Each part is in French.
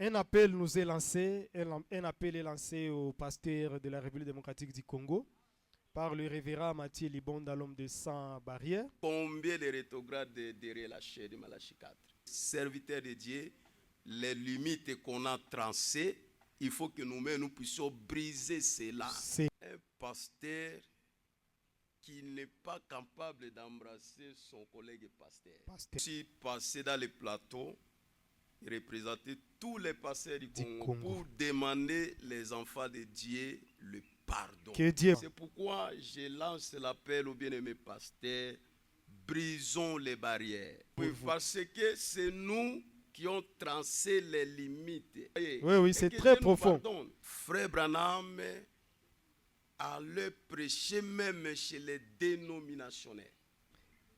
Un appel nous est lancé, un appel est lancé au pasteur de la République démocratique du Congo par le révérend Mathieu Libonda, l'homme de sans barrière. Combien de rétrogrades derrière la chair de Malachie 4? Serviteurs de Dieu, les limites qu'on a tracées, il faut que nous-mêmes nous puissions briser cela. Un pasteur qui n'est pas capable d'embrasser son collègue pasteur. Si passer dans les plateaux, représenter tous les pasteurs du Congo pour demander les enfants de Dieu le pardon. C'est pourquoi je lance l'appel aux bien-aimés pasteurs, brisons les barrières. Oui, parce que c'est nous qui ont tracé les limites. Oui, c'est très profond. Pardonne. Frère Branham allait prêcher même chez les dénominationnaires.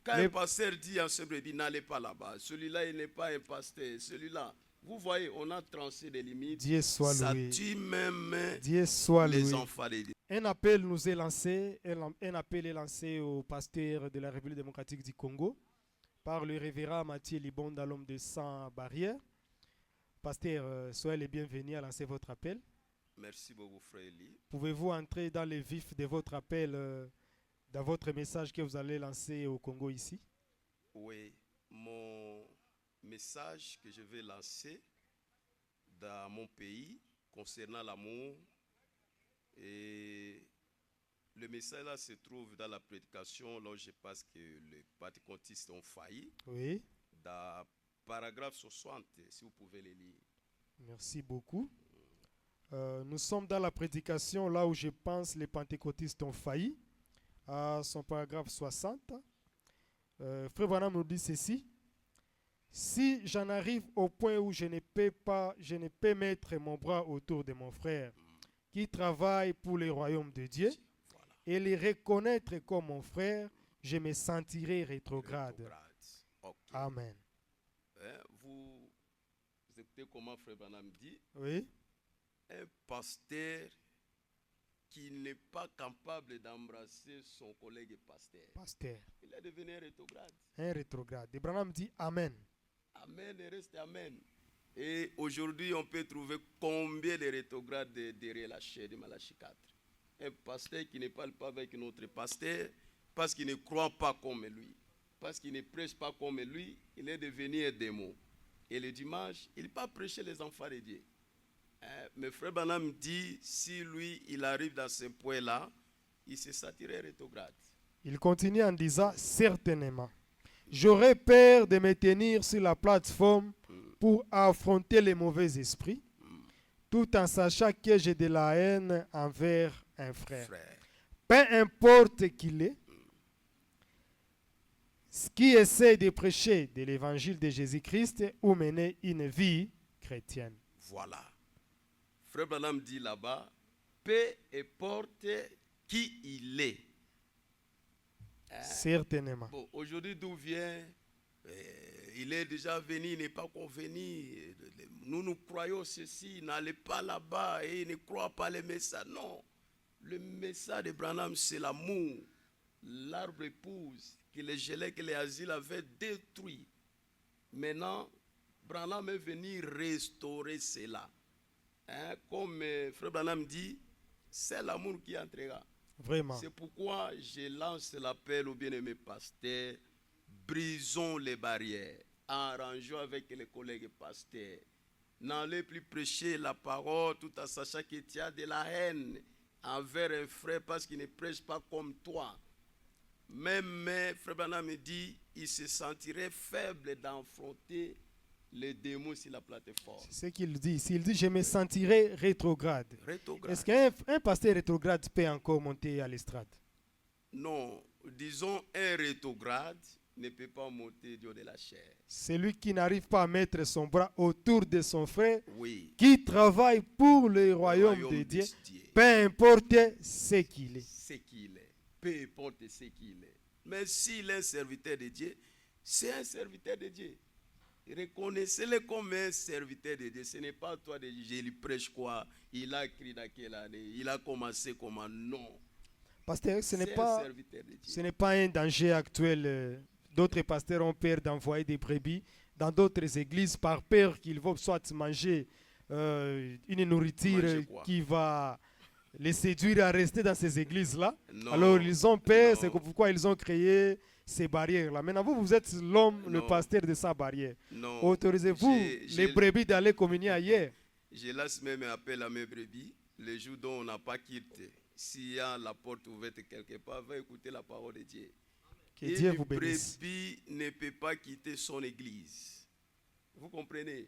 Quand un pasteur dit à ce brebis, n'allez pas là-bas, celui-là il n'est pas un pasteur, celui-là. Vous voyez, on a tracé des limites. Dieu soit ça loué. tue même Dieu soit les loué. enfants de Dieu. Un appel nous est lancé, un appel est lancé au pasteur de la République démocratique du Congo par le révérend Mathieu Libonda, l'homme de sans barrière. Pasteur, soyez les bienvenus à lancer votre appel. Merci beaucoup, frère Eli. Pouvez-vous entrer dans le vif de votre appel, dans votre message que vous allez lancer au Congo ici? Oui, mon message que je vais lancer dans mon pays concernant l'amour, et le message là se trouve dans la prédication là où je pense que les pentecôtistes ont failli. Oui. Dans paragraphe 60, si vous pouvez le lire. Merci beaucoup. Nous sommes dans la prédication là où je pense les pentecôtistes ont failli, à son paragraphe 60. Frère Branham nous dit ceci: si j'en arrive au point où je ne peux mettre mon bras autour de mon frère qui travaille pour le royaume de Dieu et le reconnaître comme mon frère, je me sentirai rétrograde. Okay. Amen. Vous écoutez comment Frère Branham dit? Oui. Un pasteur qui n'est pas capable d'embrasser son collègue pasteur. Il est devenu un rétrograde. Un rétrograde. Et Branham dit Amen. Amen et reste Amen. Et aujourd'hui, on peut trouver combien de rétrogrades derrière la chair de Malachie 4. Un pasteur qui ne parle pas avec notre pasteur parce qu'il ne croit pas comme lui, parce qu'il ne prêche pas comme lui, il est devenu un démon. Et le dimanche, il ne peut pas prêcher les enfants de Dieu. Mais Frère Branham dit, si lui, il arrive dans ce point-là, il se sentirait rétrograde. Il continue en disant, certainement, j'aurais peur de me tenir sur la plateforme pour affronter les mauvais esprits, tout en sachant que j'ai de la haine envers un frère. Peu importe qu'il est, qui essaie de prêcher de l'évangile de Jésus-Christ ou mener une vie chrétienne. Voilà. Frère Branham dit là-bas, peu importe qui il est. Certainement. Bon, aujourd'hui, d'où vient, il est déjà venu, il n'est pas convenu. Nous croyons ceci, n'allez pas là-bas et il ne croit pas les messages. Non. Le message de Branham, c'est l'amour. L'arbre épouse que les gelées, que les asiles avaient détruit. Maintenant, Branham est venu restaurer cela. Comme Frère Branham dit, c'est l'amour qui entrera. Vraiment. C'est pourquoi je lance l'appel aux bien-aimés pasteurs, brisons les barrières, arrangeons avec les collègues pasteurs. N'allez plus prêcher la parole tout en sachant que tu as de la haine envers un frère parce qu'il ne prêche pas comme toi. Même Frère Branham me dit, il se sentirait faible d'affronter les démons sur la plateforme. C'est ce qu'il dit. S'il dit, je me sentirai rétrograde. Est-ce qu'un pasteur rétrograde peut encore monter à l'estrade? Non, disons un rétrograde ne peut pas monter du haut de la chair. Celui qui n'arrive pas à mettre son bras autour de son frère, oui, qui travaille pour le royaume de Dieu, peu importe ce qu'il est. Ce qu'il est. Peu importe ce qu'il est. Mais s'il est un serviteur de Dieu, c'est un serviteur de Dieu. Reconnaissez-le comme un serviteur de Dieu. Ce n'est pas toi de dire, je lui prêche quoi, il a écrit dans quelle année, il a commencé comment. Non. Pasteur, ce n'est pas un danger actuel. D'autres pasteurs ont peur d'envoyer des brebis dans d'autres églises par peur qu'ils vont soit manger une nourriture Manger quoi? qui va les séduire à rester dans ces églises-là. Non, Alors ils ont peur, non, c'est pourquoi ils ont créé ces barrières-là. Maintenant, vous êtes l'homme, le Non. pasteur de sa barrière. non. Autorisez-vous les brebis d'aller communier ailleurs. Je laisse même un appel à mes brebis. Les jours dont on n'a pas quitté, s'il y a la porte ouverte quelque part, va écouter la parole de Dieu. Que Dieu vous Une bénisse. brebis ne peut pas quitter son église. Vous comprenez?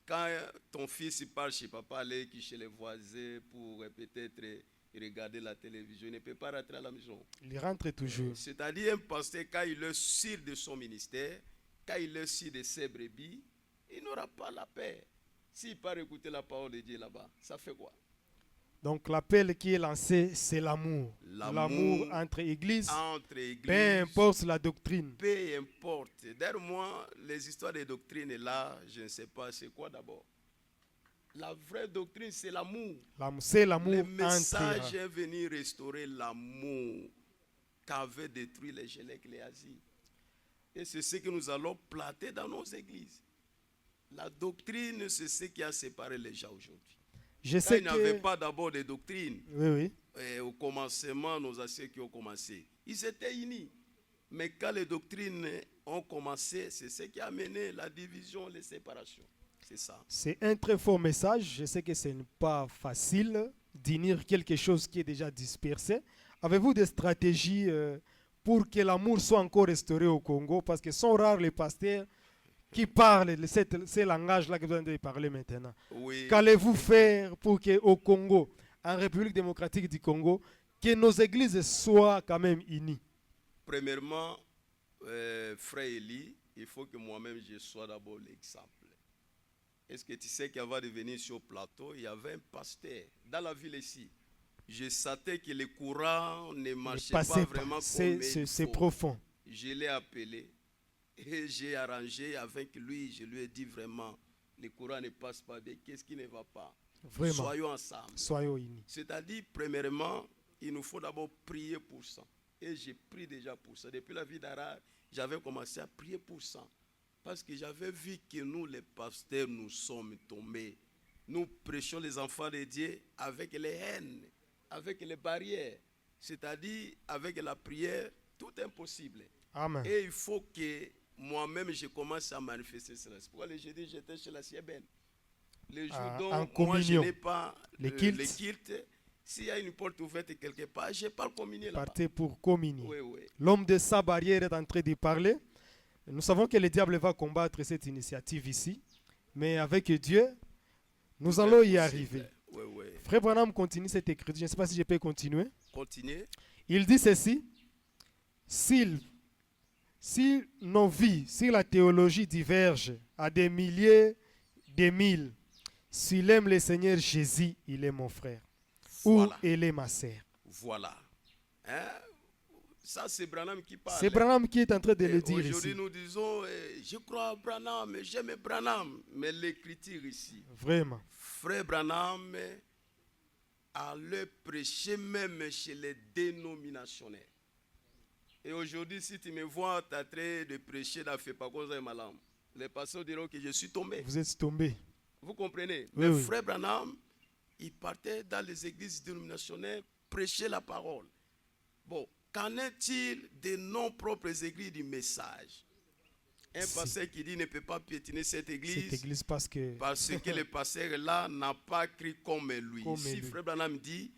Quand ton fils part chez papa, aller chez les voisins pour peut-être regarder la télévision, il ne peut pas rentrer à la maison. Il rentre toujours. C'est-à-dire un pasteur, quand il est sûr de son ministère, quand il est sûr de ses brebis, il n'aura pas la paix. S'il part écouter la parole de Dieu là-bas, ça fait quoi? Donc l'appel qui est lancé, c'est l'amour. L'amour L'amour entre églises, Entre églises, peu importe la doctrine. peu importe. D'ailleurs, moi, les histoires de doctrine là, je ne sais pas c'est quoi d'abord. La vraie doctrine, c'est l'amour. C'est l'amour Le message entre. est venu restaurer l'amour qu'avaient détruit les Gélèques et les Asies. Et c'est ce que nous allons planter dans nos églises. La doctrine, c'est ce qui a séparé les gens aujourd'hui. Je Quand sais il n'y avait que... pas d'abord de doctrine, Oui, oui. et au commencement, nos anciens qui ont commencé, ils étaient unis. Mais quand les doctrines ont commencé, c'est ce qui a amené la division, les séparations. C'est ça. C'est un très fort message. Je sais que ce n'est pas facile d'unir quelque chose qui est déjà dispersé. Avez-vous des stratégies pour que l'amour soit encore restauré au Congo? Parce que sont rares les pasteurs qui parlent de ce langage-là que vous allez parler maintenant. Oui. Qu'allez-vous faire pour qu'au Congo, en République démocratique du Congo, que nos églises soient quand même unies? Premièrement, frère Eli, il faut que moi-même je sois d'abord l'exemple. Est-ce que tu sais qu'avant de venir sur le plateau, il y avait un pasteur dans la ville ici. Je sentais que le courant ne marchait pas vraiment comme il faut. C'est profond. Je l'ai appelé et j'ai arrangé avec lui. Je lui ai dit vraiment, le courant ne passe pas bien. Qu'est-ce qui ne va pas? Vraiment. Soyons ensemble. Soyons unis. C'est-à-dire, premièrement, il nous faut d'abord prier pour ça. Et j'ai prié déjà pour ça. Depuis la vie d'Arad, j'avais commencé à prier pour ça. Parce que j'avais vu que nous, les pasteurs, nous sommes tombés. Nous prêchons les enfants de Dieu avec les haines, avec les barrières. C'est-à-dire, avec la prière, tout est impossible. Amen. Et il faut que moi-même, je commence à manifester cela. C'est pourquoi le jeudi, j'étais chez la Sieben. Les jours dont moi, je n'ai pas les kilts. S'il y a une porte ouverte quelque part, je n'ai pas le communier là-bas. Partez pour communier. Oui, oui. L'homme de sa barrière est en train de parler. Nous savons que le diable va combattre cette initiative ici. Mais avec Dieu, nous allons y arriver. Oui, oui. Frère Branham continue cette écriture. Je ne sais pas si je peux continuer. Continuez. Il dit ceci. Si nos vies, si la théologie diverge à des milliers, des mille, s'il aime le Seigneur Jésus, il est mon frère. Voilà. Ou elle est ma sœur. Voilà. Hein? Ça, c'est Branham qui parle. C'est Branham qui est en train de le dire aujourd'hui, ici. nous disons, je crois à Branham, j'aime Branham. Mais l'écriture ici, Vraiment. frère Branham a le prêché même chez les dénominationnaires. Et aujourd'hui, si tu me vois en train de prêcher dans Fepakosa et Malam, les pasteurs diront que je suis tombé. Vous êtes tombé. Vous comprenez? Oui, Mais oui. frère Branham, il partait dans les églises dénominationnelles prêcher la parole. Bon, qu'en est-il de nos propres églises du message? Un pasteur qui dit ne peut pas piétiner cette église parce que le pasteur là n'a pas cru comme lui. Si frère Branham dit,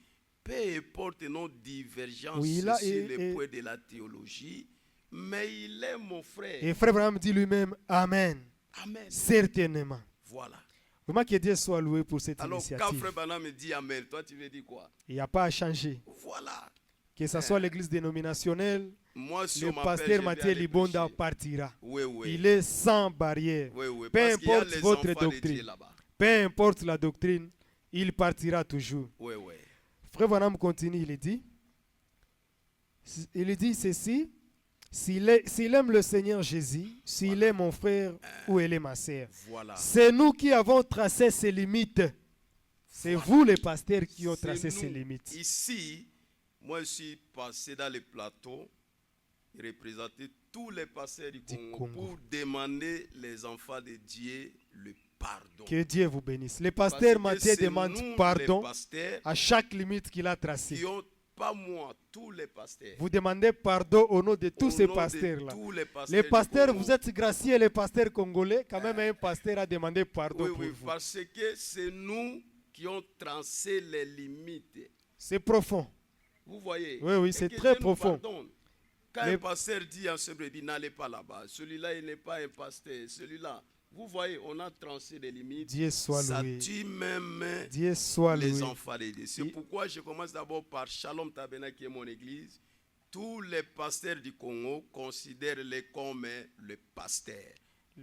peu importe nos divergences sur le point de la théologie, mais il est mon frère. Et frère Branham dit lui-même, Amen. Amen. Certainement. Voilà. Vraiment que Dieu soit loué pour cette initiative. Alors quand frère Branham dit Amen, toi tu veux dire quoi? Il n'y a pas à changer. Voilà. Que ce soit l'église dénominationnelle, moi, si le pasteur Mathieu Libonda partira. Oui, oui. Il est sans barrière. Oui, oui. Peu importe votre doctrine, peu importe la doctrine, il partira toujours. Oui, oui. Frère Branham continue, il dit ceci, s'il aime le Seigneur Jésus, s'il est mon frère ou elle est ma sœur. Voilà. C'est nous qui avons tracé ces limites. C'est vous les pasteurs qui ont tracé ces limites. Ici, moi je suis passé dans les plateaux et représenté tous les pasteurs du Congo pour demander les enfants de Dieu le pardon. Que Dieu vous bénisse. Le Parce pasteur que Mathieu c'est demande nous, pardon les pasteurs, à chaque limite qu'il a tracée. qui ont, pas moi, tous les pasteurs. Vous demandez pardon au nom de tous Au ces nom de pasteurs-là. tous les pasteurs, Les pasteurs, du Congo. vous êtes graciés, les pasteurs congolais. Quand même, un pasteur a demandé pardon Oui, pour oui, vous. parce que c'est nous qui ont tracé les limites. C'est profond. Vous voyez? Oui, oui, Et c'est que très Dieu nous profond. pardonne. Quand un pasteur dit à ce brebis, n'allez pas là-bas, celui-là, il n'est pas un pasteur, celui-là. Vous voyez, on a tracé des limites. Dieu soit Ça loué. tue même Dieu soit les loué. enfants de Dieu. C'est pourquoi je commence d'abord par Shalom Tabernacle, qui est mon église. Tous les pasteurs du Congo considèrent-les comme le pasteur.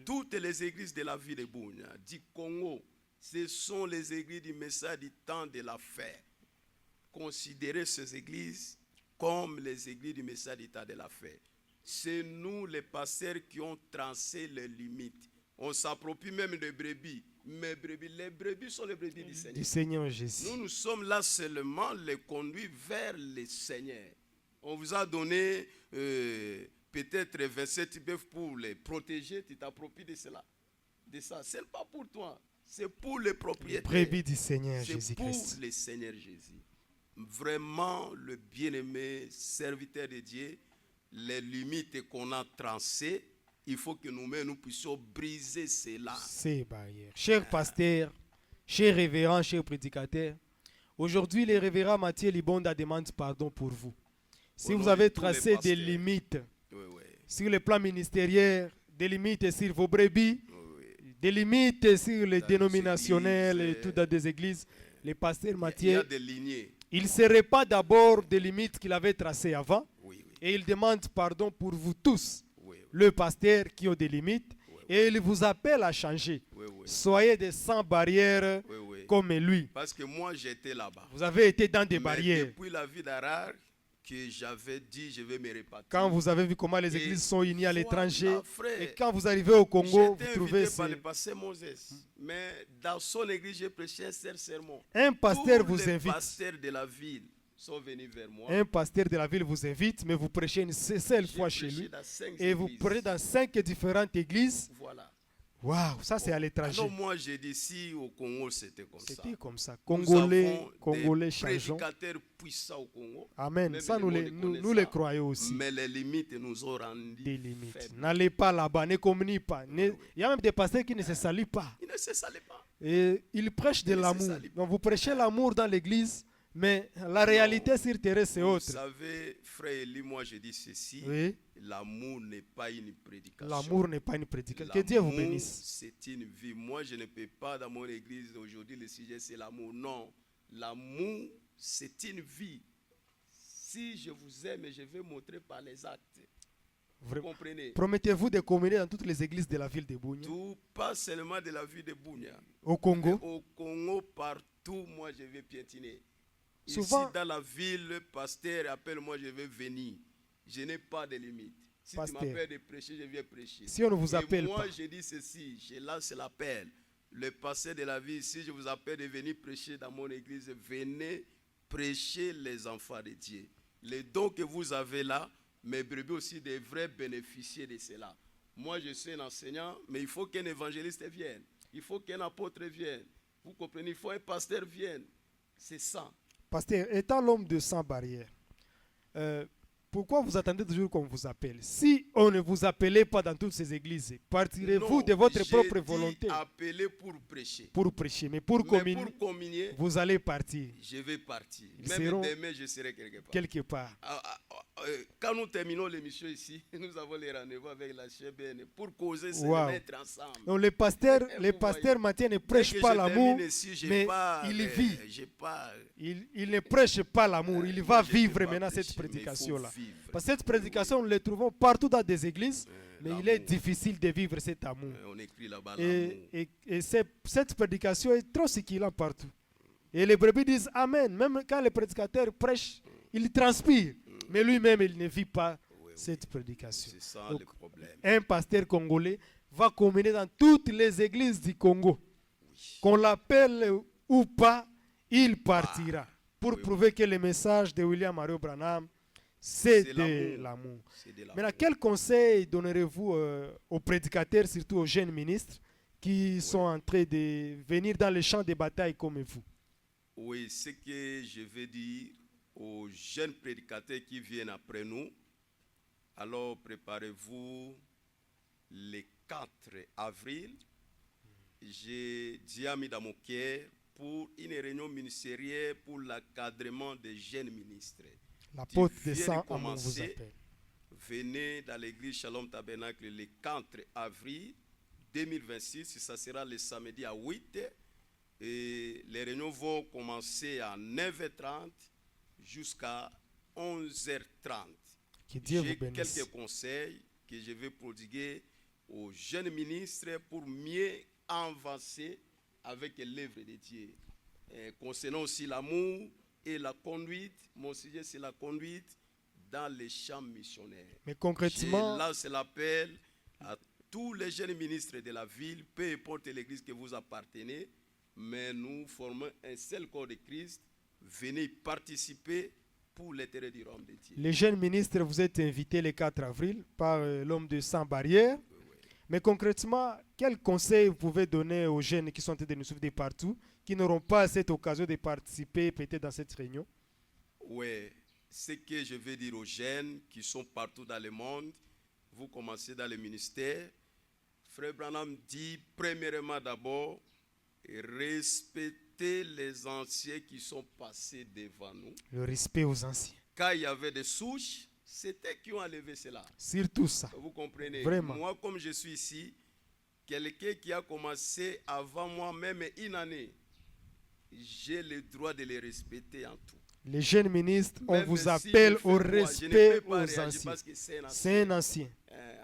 Toutes les églises de la ville de Bunia, du Congo, ce sont les églises du message du temps de la fête. Considérez ces églises comme les églises du message du temps de la fête. C'est nous, les pasteurs, qui ont tracé les limites. On s'approprie même des brebis. Mais les brebis sont les brebis du Seigneur. Du Seigneur Jésus. Nous sommes là seulement les conduire vers le Seigneur. On vous a donné peut-être 27 bœufs pour les protéger. Tu t'appropries de cela. De ça. Ce n'est pas pour toi. C'est pour les propriétaires. Les brebis du Seigneur C'est Jésus-Christ. pour le Seigneur Jésus. Vraiment, le bien-aimé serviteur de Dieu, les limites qu'on a tracées, il faut que nous puissions briser cela. Ces barrières. Chers pasteurs, chers révérends, chers prédicateurs, aujourd'hui, le révérend Mathieu Libonda demande pardon pour vous. Si vous avez tracé des limites sur le plan ministériel, des limites sur vos brebis, des limites sur les dénominationnels et tout dans des églises, les pasteurs Mathieu, il y a des lignées. Il ne serait pas d'abord des limites qu'il avait tracées avant. Et il demande pardon pour vous tous, le pasteur qui ont des limites. Et il vous appelle à changer. Soyez des sans barrières comme lui. Parce que moi j'étais là-bas. Vous avez été dans des barrières. Depuis la vie d'Arar, que j'avais dit je vais me répartir. Quand vous avez vu comment les églises sont unies à l'étranger, et quand vous arrivez au Congo, vous trouvez par le pasteur Moses, mais dans son église j'ai prêché un seul sermon. Un pasteur Tous vous les invite. pasteurs de la ville sont venus vers moi. Un pasteur de la ville vous invite, mais vous prêchez une seule fois chez lui. Et vous prêchez dans 5 différentes églises. Voilà. Waouh, ça c'est à l'étranger. Alors moi j'ai dit si au Congo c'était comme ça. C'était comme ça. Nous Congolais, avons Congolais des changeons. prédicateurs puissants au Congo. Amen. Même Ça le nous monde les, connaît ça. croyons aussi. Mais les limites nous ont rendu Des limites. faibles. N'allez pas là-bas, ne communiez pas. Il y a même des pasteurs qui ne se salient pas. Ils ne se salent pas. Et ils prêchent de Ils ne se l'amour. salient pas. Donc vous prêchez l'amour dans l'église, mais la réalité sur terre c'est Vous autre. savez, frère Eli, moi je dis ceci. Oui. L'amour n'est pas une prédication. L'amour n'est pas une prédication. Que Dieu vous L'amour, bénisse. c'est une vie. Moi, je ne peux pas dans mon église aujourd'hui, le sujet c'est l'amour. Non. L'amour, c'est une vie. Si je vous aime, je vais montrer par les actes. Vous comprenez? Promettez-vous de communier dans toutes les églises de la ville de Bunia. Tout, pas seulement de la ville de Bunia. Au Congo. Au Congo, partout, moi je vais piétiner. Souvent, ici dans la ville, le pasteur appelle moi, je vais venir. Je n'ai pas de limite. Si Pasteur, tu m'appelles de prêcher, je viens prêcher. si on ne vous appelle Et moi, pas, je dis ceci, je lance l'appel. Le pasteur de la vie, si je vous appelle de venir prêcher dans mon église, venez prêcher les enfants de Dieu. Les dons que vous avez là, mes brebis aussi devraient bénéficier de cela. Moi, je suis un enseignant, mais il faut qu'un évangéliste vienne. Il faut qu'un apôtre vienne. Vous comprenez? Il faut qu'un pasteur vienne. C'est ça. pasteur, étant l'homme de sans barrière, pourquoi vous attendez toujours qu'on vous appelle? Si on ne vous appelait pas dans toutes ces églises, partirez-vous de votre propre volonté appelé pour prêcher. pour prêcher? Mais pour communier, vous allez partir. Je vais partir. Ils Même seront demain, je serai quelque part. quelque part. Quand nous terminons l'émission ici, nous avons les rendez-vous avec la CBN pour causer, se Wow. mettre ensemble. Donc les pasteurs Mathieu ne prêchent pas l'amour, mais il vit. Il ne prêche pas l'amour, il va vivre maintenant cette prédication-là. Parce que cette prédication, nous la trouvons partout dans des églises, mais il est difficile de vivre cet amour. On écrit là-bas Et cette prédication est trop circulante partout. Et les brebis disent Amen. Même quand le prédicateur prêche, il transpire. Mais lui-même, il ne vit pas cette prédication. C'est ça Donc, le problème. un pasteur congolais va communier dans toutes les églises du Congo. Qu'on l'appelle ou pas, il partira. Pour prouver que le message de William Mario Branham, c'est de l'amour. Maintenant, quel conseil donnerez-vous aux prédicateurs, surtout aux jeunes ministres, qui sont en train de venir dans les champs de bataille comme vous. Oui, ce que je veux dire aux jeunes prédicateurs qui viennent après nous, alors préparez-vous le 4 avril. J'ai dit à mon cœur pour une réunion ministérielle pour l'encadrement des jeunes ministres. L'apôtre de Saint-Amand vous appelle. Venez dans l'église Shalom Tabernacle le 4 avril 2026. Ça sera le samedi à 8. Et les réunions vont commencer à 9h30 jusqu'à 11h30. Que Dieu vous J'ai bénisse. quelques conseils que je vais prodiguer aux jeunes ministres pour mieux avancer avec l'œuvre de Dieu. Concernant aussi l'amour et la conduite, mon sujet c'est la conduite dans les champs missionnaires. Mais concrètement, je lance l'appel à tous les jeunes ministres de la ville, peu importe l'église que vous appartenez, mais nous formons un seul corps de Christ. Venez participer pour l'intérêt du royaume de Dieu. Les jeunes ministres, vous êtes invités le 4 avril par l'homme de Sans Barrières. Mais concrètement, quel conseil vous pouvez donner aux jeunes qui sont en train de nous suivre de partout, qui n'auront pas cette occasion de participer peut-être dans cette réunion? Oui, ce que je veux dire aux jeunes qui sont partout dans le monde, vous commencez dans le ministère. Frère Branham dit premièrement d'abord, respectez les anciens qui sont passés devant nous. Le respect aux anciens. Quand il y avait des souches, c'était qui ont enlevé cela. Surtout ça. Vous comprenez? Vraiment. Moi, comme je suis ici, quelqu'un qui a commencé avant moi, même une année, j'ai le droit de les respecter en tout. Les jeunes ministres, on Même vous si appelle je au fais quoi, je ne respect peux pas aux réagir anciens. parce que c'est un ancien. C'est un ancien.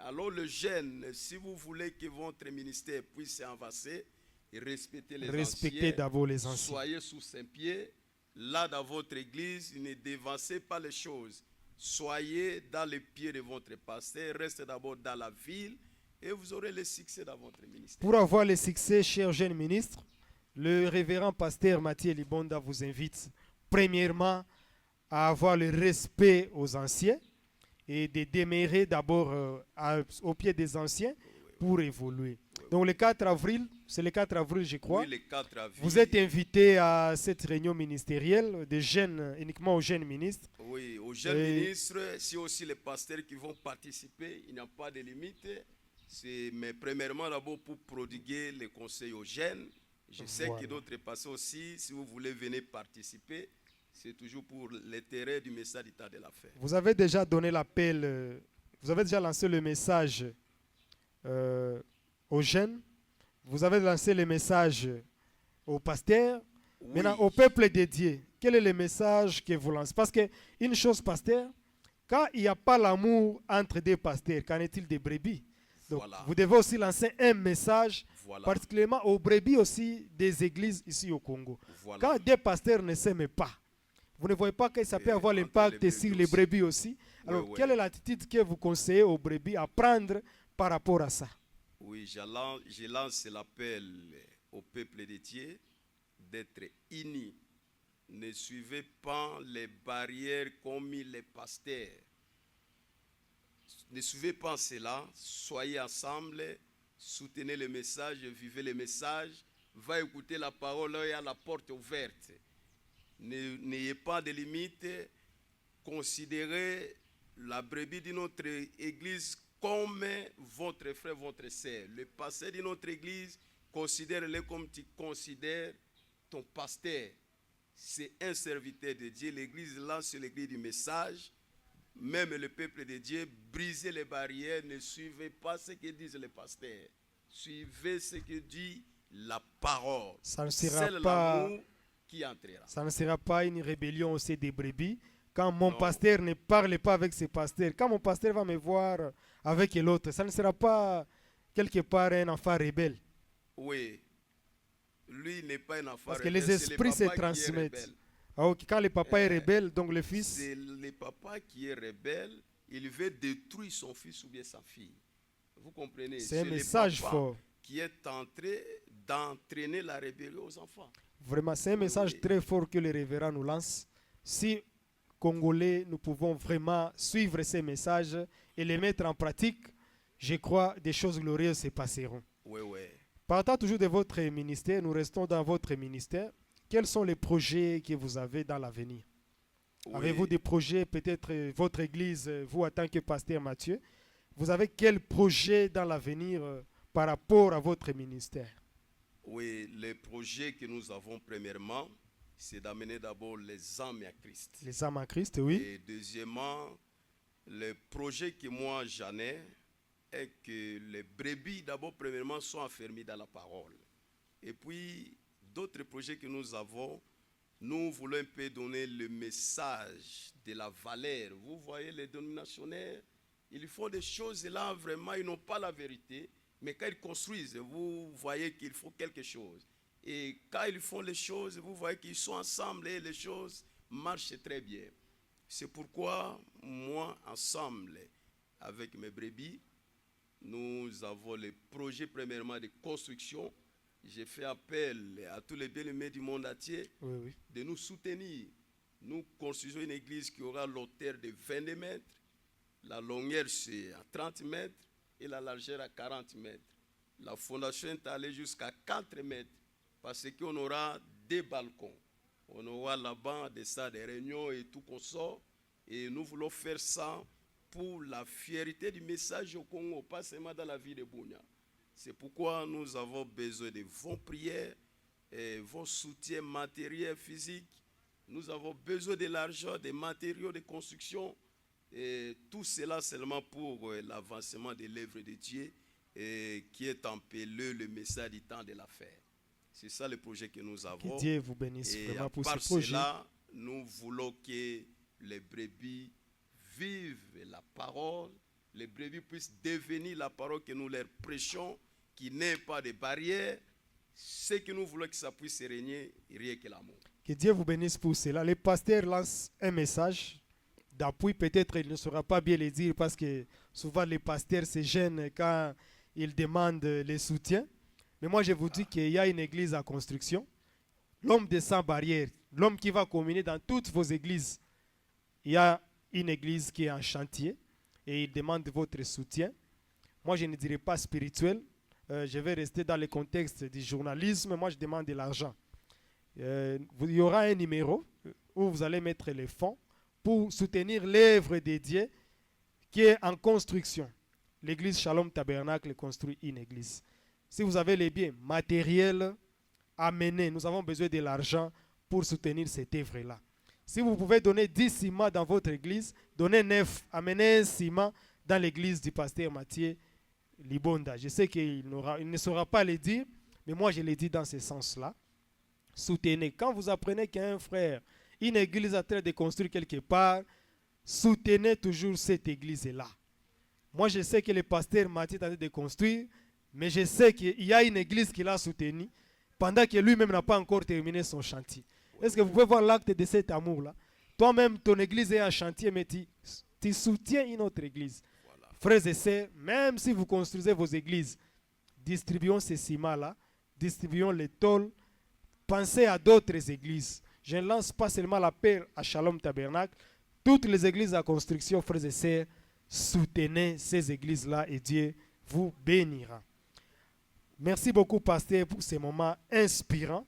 Alors le jeune, si vous voulez que votre ministère puisse avancer, respectez les Respectez anciens, d'abord les anciens. soyez sous Saint-Pied, là dans votre église, ne dévancez pas les choses. Soyez dans les pieds de votre pasteur, restez d'abord dans la ville et vous aurez le succès dans votre ministère. Pour avoir le succès, chers jeunes ministres, le révérend pasteur Mathieu Libonda vous invite premièrement à avoir le respect aux anciens et de demeurer d'abord au pied des anciens pour évoluer. Donc le 4 avril, c'est le 4 avril je crois, Oui, le 4 avril, vous êtes invité à cette réunion ministérielle des jeunes, uniquement aux jeunes ministres. oui, aux jeunes ministres, si aussi les pasteurs qui vont participer, il n'y a pas de limite. Mais premièrement d'abord pour prodiguer les conseils aux jeunes. Je sais que d'autres pasteurs aussi, si vous voulez venir participer, c'est toujours pour l'intérêt du message du temps de la fin. Vous avez déjà donné l'appel, vous avez déjà lancé le message aux jeunes, vous avez lancé le message aux pasteurs, Oui. maintenant au peuple dédié. Quel est le message que vous lancez? Parce qu'une chose, pasteur, quand il n'y a pas l'amour entre deux pasteurs, qu'en est-il des brebis? Donc, Voilà. vous devez aussi lancer un message, Voilà. particulièrement aux brebis aussi des églises ici au Congo. Voilà. Quand deux pasteurs ne s'aiment pas, vous ne voyez pas que ça peut avoir entre l'impact les sur brebis les aussi. brebis aussi. Alors, oui. quelle est l'attitude que vous conseillez aux brebis à prendre par rapport à ça? Oui, je lance l'appel au peuple de Dieu d'être unis. Ne suivez pas les barrières qu'ont mis les pasteurs. Ne suivez pas cela. Soyez ensemble, soutenez le message, vivez le message. Va écouter la parole, il y a la porte ouverte. N'ayez pas de limites. Considérez la brebis de notre église comme votre frère, votre sœur. Le pasteur de notre église, considère-le comme tu considères ton pasteur. C'est un serviteur de Dieu. L'église lance sur l'église du message. Même le peuple de Dieu, brisez les barrières, ne suivez pas ce que disent les pasteurs. Suivez ce que dit la parole. Ça ne C'est sera pas, l'amour qui entrera. ça ne sera pas une rébellion aussi des brebis. Quand mon Non. pasteur ne parle pas avec ses pasteurs, quand mon pasteur va me voir avec l'autre, ça ne sera pas quelque part un enfant rebelle. Oui. Lui n'est pas un enfant Parce que rebelle, les c'est le esprits se papa qui est transmettent. rebelle. Alors, quand le papa est rebelle, donc le fils, C'est le papa qui est rebelle, il veut détruire son fils ou bien sa fille. Vous comprenez? c'est un le message papa fort. qui est en train d'entraîner la rébellion aux enfants. Vraiment, c'est un message très fort que le révérend nous lance. Si, Congolais, nous pouvons vraiment suivre ces messages et les mettre en pratique, je crois des choses glorieuses se passeront. Oui, oui. Partant toujours de votre ministère, nous restons dans votre ministère. Quels sont les projets que vous avez dans l'avenir? Oui, Avez-vous des projets, peut-être votre église, vous en tant que pasteur Mathieu, vous avez quel projet dans l'avenir par rapport à votre ministère? oui, les projets que nous avons premièrement, c'est d'amener d'abord les âmes à Christ. Les âmes en Christ, oui. Et deuxièmement, le projet que moi j'en ai est que les brebis d'abord premièrement sont affermies dans la parole. Et puis d'autres projets que nous avons, nous voulons un peu donner le message de la valeur. Vous voyez, les dénominationnaires, ils font des choses là, vraiment, ils n'ont pas la vérité. Mais quand ils construisent, vous voyez qu'il faut quelque chose. Et quand ils font les choses, vous voyez qu'ils sont ensemble et les choses marchent très bien. C'est pourquoi, moi, ensemble, avec mes brebis, nous avons les projets, premièrement, de construction. J'ai fait appel à tous les bien-aimés du monde entier de nous soutenir. Nous construisons une église qui aura l'hauteur de 22 mètres, la longueur c'est à 30 mètres et la largeur à 40 mètres. La fondation est allée jusqu'à 4 mètres parce qu'on aura des balcons. On aura là-bas des salles de réunion et tout qu'on sort. Et nous voulons faire ça pour la fierté du message au Congo, pas seulement dans la vie de Bunia. C'est pourquoi nous avons besoin de vos prières, et vos soutiens matériels, physiques. Nous avons besoin de l'argent, des matériaux de construction. Et tout cela seulement pour l'avancement de l'œuvre de Dieu qui est appelé le message du temps de la fête. C'est ça le projet que nous avons. Que Dieu vous bénisse Et vraiment pour par ce projet. cela, nous voulons que les brebis vivent la parole. Les brebis puissent devenir la parole que nous leur prêchons, qui n'ait pas de barrières. Ce que nous voulons que ça puisse régner, rien que l'amour. Que Dieu vous bénisse pour cela. Les pasteurs lancent un message d'appui. Peut-être il ne saura pas bien le dire parce que souvent les pasteurs se gênent quand ils demandent les soutiens. Mais moi je vous dis qu'il y a une église en construction. L'homme de sans barrière, l'homme qui va communier dans toutes vos églises. Il y a une église qui est en chantier et il demande votre soutien. Moi je ne dirais pas spirituel. Je vais rester dans le contexte du journalisme. Moi je demande de l'argent. Il y aura un numéro où vous allez mettre les fonds pour soutenir l'œuvre de Dieu qui est en construction. L'église Shalom Tabernacle construit une église. Si vous avez les biens matériels, amenez. Nous avons besoin de l'argent pour soutenir cette œuvre-là. Si vous pouvez donner 10 ciments dans votre église, donnez 9, amenez un ciment dans l'église du pasteur Mathieu Libonda. Je sais qu'il ne saura pas le dire, mais moi je le dis dans ce sens-là. Soutenez. Quand vous apprenez qu'il y a un frère, une église en train de construire quelque part, soutenez toujours cette église-là. Moi, je sais que le pasteur Mathieu est en train de construire, mais je sais qu'il y a une église qui l'a soutenu pendant que lui-même n'a pas encore terminé son chantier. Est-ce que vous pouvez voir l'acte de cet amour-là? Toi-même, ton église est en chantier, mais tu soutiens une autre église. Voilà. Frères et sœurs, même si vous construisez vos églises, distribuons ces ciments-là, distribuons les tôles, pensez à d'autres églises. Je ne lance pas seulement l'appel à Shalom Tabernacle. Toutes les églises à construction, frères et sœurs, soutenez ces églises-là et Dieu vous bénira. Merci beaucoup, pasteur, pour ces moments inspirants,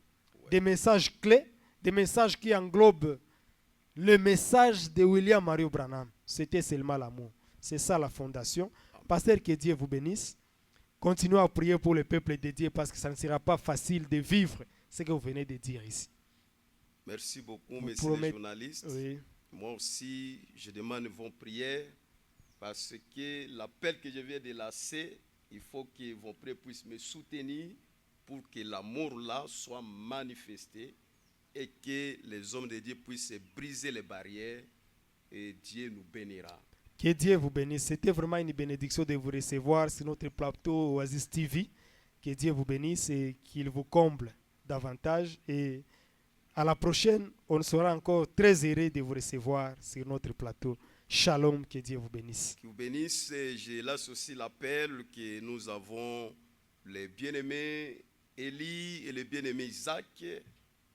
des messages clés, des messages qui englobent le message de William Mario Branham. C'était seulement l'amour. C'est ça la fondation. Pasteur, que Dieu vous bénisse. Continuez à prier pour le peuple de Dieu parce que ça ne sera pas facile de vivre ce que vous venez de dire ici. Merci beaucoup, messieurs les journalistes. Oui. Moi aussi, je demande vos prières parce que l'appel que je viens de lancer, il faut que vos prières puissent me soutenir pour que l'amour là soit manifesté et que les hommes de Dieu puissent briser les barrières et Dieu nous bénira. Que Dieu vous bénisse. C'était vraiment une bénédiction de vous recevoir sur notre plateau Oasis TV. Que Dieu vous bénisse et qu'il vous comble davantage. Et à la prochaine, on sera encore très heureux de vous recevoir sur notre plateau. Shalom, que Dieu vous bénisse. Qu'il vous bénisse. Je lance aussi l'appel que nous avons les bien-aimés Élie et les bien-aimés Isaac.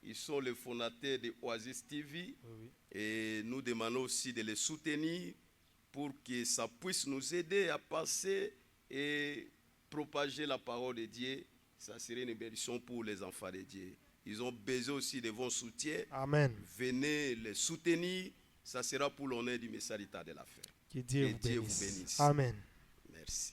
Ils sont les fondateurs de Oasis TV. Oui. Et nous demandons aussi de les soutenir pour que ça puisse nous aider à passer et propager la parole de Dieu Ça serait une bénédiction pour les enfants de Dieu. Ils ont besoin aussi de vos soutiens. Amen. Venez les soutenir. Ça sera pour l'honneur du message de la fin. Que Dieu vous bénisse. Amen. Merci.